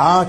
8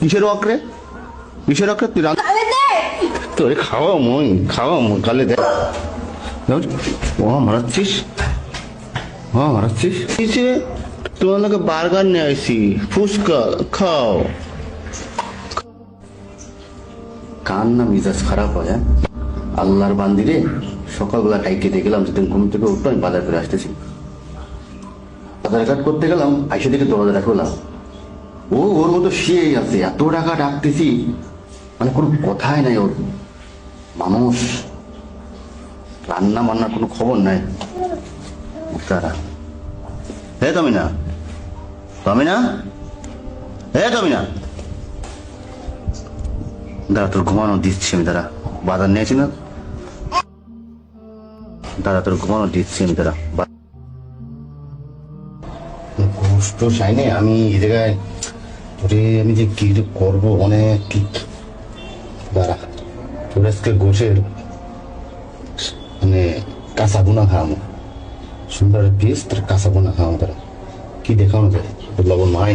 কিসের অক্রে তুই তোরে খাওয়া মই কালে দেখ মারাচ্ছিস তোমার লোকে বার্গার নিয়ে আসি, ফুচকা খাও। কার না মিজাজ খারাপ হয়। আল্লাহর বান্দিরে সকালবেলা টাইকে দিয়ে গেলাম, সেদিন ঘুম থেকে উঠলো, আমি বাজার করে আসতেছি, আধার কার্ড করতে গেলাম, আইসে দিকে দরজা খোলা, ও ওর মতো শুয়েই আছে, এত টাকা ডাকতেছি, মানে কোনো কথাই নাই। ওর মানুষ রান্না বান্নার কোনো খবর নাই। তারা হে তমিনা দাঁড়া, তোর ঘুমানো দিচ্ছি আমি, দাঁড়া, বাজার নিয়েছি না, দাঁড়া তোর ঘুমানো দিচ্ছি আমি, দাঁড়া। কষ্ট চাইনি আমি এই জায়গায়, তোরে আমি যে কি করবো অনেক ঠিক। দাঁড়া, তোর আজকে গোছের মানে কাঁচা বোনা খাওয়ানো, সুন্দর পিস তোর কাঁচা বোনা খাওয়ানো, তারা কি দেখানো যায়, লবণ মাই।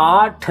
8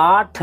8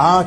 8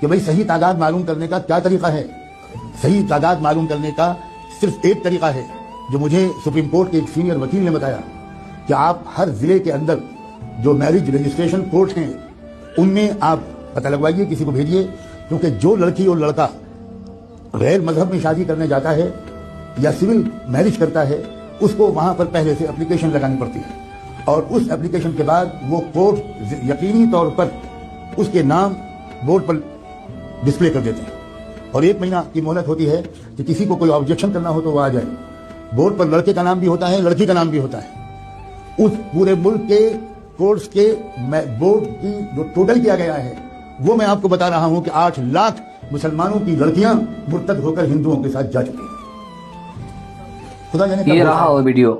کہ بھئی صحیح تعداد معلوم کرنے کا کیا طریقہ ہے. صحیح تعداد معلوم کرنے کا صرف ایک طریقہ ہے جو مجھے سپریم کورٹ کے ایک سینئر وکیل نے بتایا کہ آپ ہر ضلع کے اندر جو میرج رجسٹریشن کورٹ ہیں ان میں آپ پتہ لگوائیے, کسی کو بھیجیے, کیونکہ جو لڑکی اور لڑکا غیر مذہب میں شادی کرنے جاتا ہے یا سول میرج کرتا ہے اس کو وہاں پر پہلے سے اپلیکیشن لگانی پڑتی ہے, اور اس اپلیکیشن کے بعد وہ کورٹ یقینی طور پر اس کے نام بورڈ پر ڈسپلے کر دیتے ہیں, اور 1 مہینہ کی مہلت ہوتی ہے کہ کسی کو کوئی آبجیکشن کرنا ہو تو وہ آ جائے. بورڈ پر لڑکے کا نام بھی ہوتا ہے, لڑکی کا نام بھی ہوتا ہے. اس پورے ملک کے کورٹس کے بورڈ کی جو ٹوٹل کیا گیا ہے وہ میں آپ کو بتا رہا ہوں کہ 8 لاکھ مسلمانوں کی لڑکیاں مرتد ہو کر ہندوؤں کے ساتھ جا چکی ہیں. خدا جانے کب یہ ہوتا رہا ہے. وہ ویڈیو.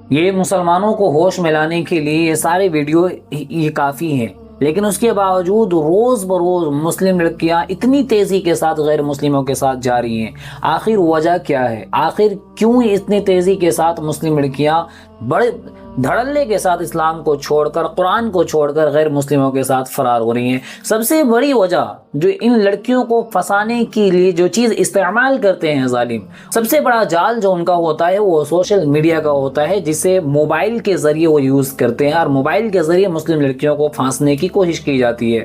یہ مسلمانوں کو ہوش میں لانے کے لیے یہ سارے ویڈیو یہ کافی ہیں, لیکن اس کے باوجود روز بروز مسلم لڑکیاں اتنی تیزی کے ساتھ غیر مسلموں کے ساتھ جا رہی ہیں. آخر وجہ کیا ہے؟ آخر کیوں اتنی تیزی کے ساتھ مسلم لڑکیاں بڑے دھڑلے کے ساتھ اسلام کو چھوڑ کر, قرآن کو چھوڑ کر غیر مسلموں کے ساتھ فرار ہو رہی ہیں؟ سب سے بڑی وجہ جو ان لڑکیوں کو پھنسانے کے لیے جو چیز استعمال کرتے ہیں ظالم, سب سے بڑا جال جو ان کا ہوتا ہے وہ سوشل میڈیا کا ہوتا ہے, جسے موبائل کے ذریعے وہ یوز کرتے ہیں, اور موبائل کے ذریعے مسلم لڑکیوں کو پھانسنے کی کوشش کی جاتی ہے.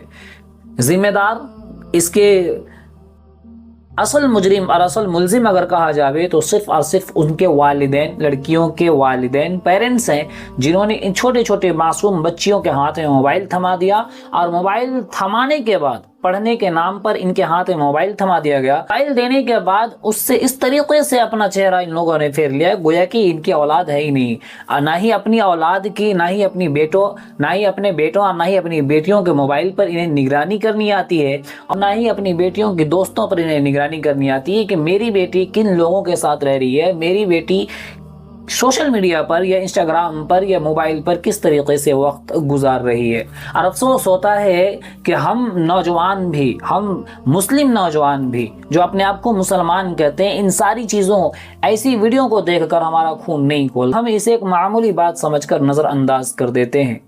ذمہ دار اس کے اصل مجرم اور اصل ملزم اگر کہا جاوے تو صرف اور صرف ان کے والدین, لڑکیوں کے والدین, پیرنٹس ہیں, جنہوں نے ان چھوٹے چھوٹے معصوم بچیوں کے ہاتھ میں موبائل تھما دیا, اور موبائل تھمانے کے بعد پڑھنے کے نام پر ان کے ہاتھ میں موبائل تھما دیا گیا. موبائل دینے کے بعد اس سے اس طریقے سے اپنا چہرہ ان لوگوں نے پھیر لیا گویا کہ ان کی اولاد ہے ہی نہیں, نہ ہی اپنی اولاد کی, نہ ہی اپنی بیٹوں, نہ ہی اپنے بیٹوں اور نہ ہی اپنی بیٹیوں کے موبائل پر انہیں نگرانی کرنی آتی ہے, اور نہ ہی اپنی بیٹیوں کے دوستوں پر انہیں نگرانی کرنی آتی ہے کہ میری بیٹی کن لوگوں کے ساتھ رہ رہی ہے, میری بیٹی سوشل میڈیا پر یا انسٹاگرام پر یا موبائل پر کس طریقے سے وقت گزار رہی ہے. اور افسوس ہوتا ہے کہ ہم نوجوان بھی, ہم مسلم نوجوان بھی جو اپنے آپ کو مسلمان کہتے ہیں, ان ساری چیزوں ایسی ویڈیو کو دیکھ کر ہمارا خون نہیں کھولتا, ہم اسے ایک معمولی بات سمجھ کر نظر انداز کر دیتے ہیں.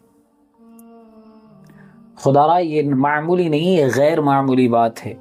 خدا را یہ معمولی نہیں, یہ غیر معمولی بات ہے.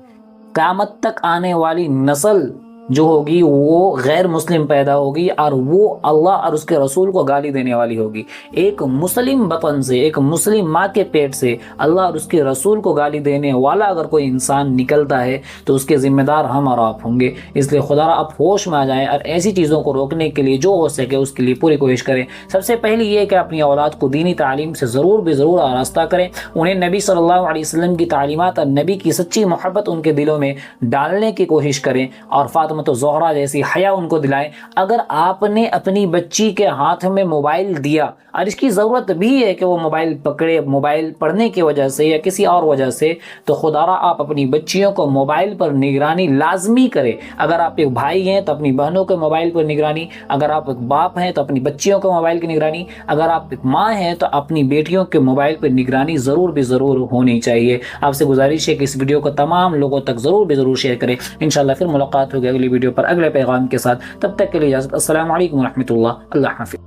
قیامت تک آنے والی نسل جو ہوگی وہ غیر مسلم پیدا ہوگی, اور وہ اللہ اور اس کے رسول کو گالی دینے والی ہوگی. ایک مسلم بطن سے, ایک مسلم ماں کے پیٹ سے اللہ اور اس کے رسول کو گالی دینے والا اگر کوئی انسان نکلتا ہے تو اس کے ذمہ دار ہم اور آپ ہوں گے. اس لیے خدا را آپ ہوش میں آ جائیں, اور ایسی چیزوں کو روکنے کے لیے جو ہو سکے اس کے لیے پوری کوشش کریں. سب سے پہلی یہ کہ اپنی اولاد کو دینی تعلیم سے ضرور بھی ضرور آراستہ کریں, انہیں نبی صلی اللہ علیہ وسلم کی تعلیمات اور نبی کی سچی محبت ان کے دلوں میں ڈالنے کی کوشش کریں, اور فاطمہ تو زہرا جیسی حیا ان کو دلائیں. اگر آپ نے اپنی بچی کے ہاتھ میں موبائل دیا, اور اس کی ضرورت بھی ہے کہ وہ موبائل پکڑے موبائل پڑھنے کی وجہ سے یا کسی اور وجہ سے, تو خدا را آپ اپنی بچیوں کو موبائل پر نگرانی لازمی کریں. اگر آپ ایک بھائی ہیں تو اپنی بہنوں کے موبائل پر نگرانی, اگر آپ ایک باپ ہیں تو اپنی بچیوں کے موبائل کی نگرانی, اگر آپ ایک ماں ہیں تو اپنی بیٹیوں کے موبائل پر نگرانی ضرور بھی ضرور ہونی چاہیے. آپ سے گزارش ہے کہ اس ویڈیو کو تمام لوگوں تک ضرور بھی ضرور شیئر کریں. انشاءاللہ پھر ملاقات ہوگی اگلی ویڈیو پر اگلے پیغام کے ساتھ. تب تک کے لیے اجازت. السلام علیکم ورحمۃ اللہ. اللہ حافظ.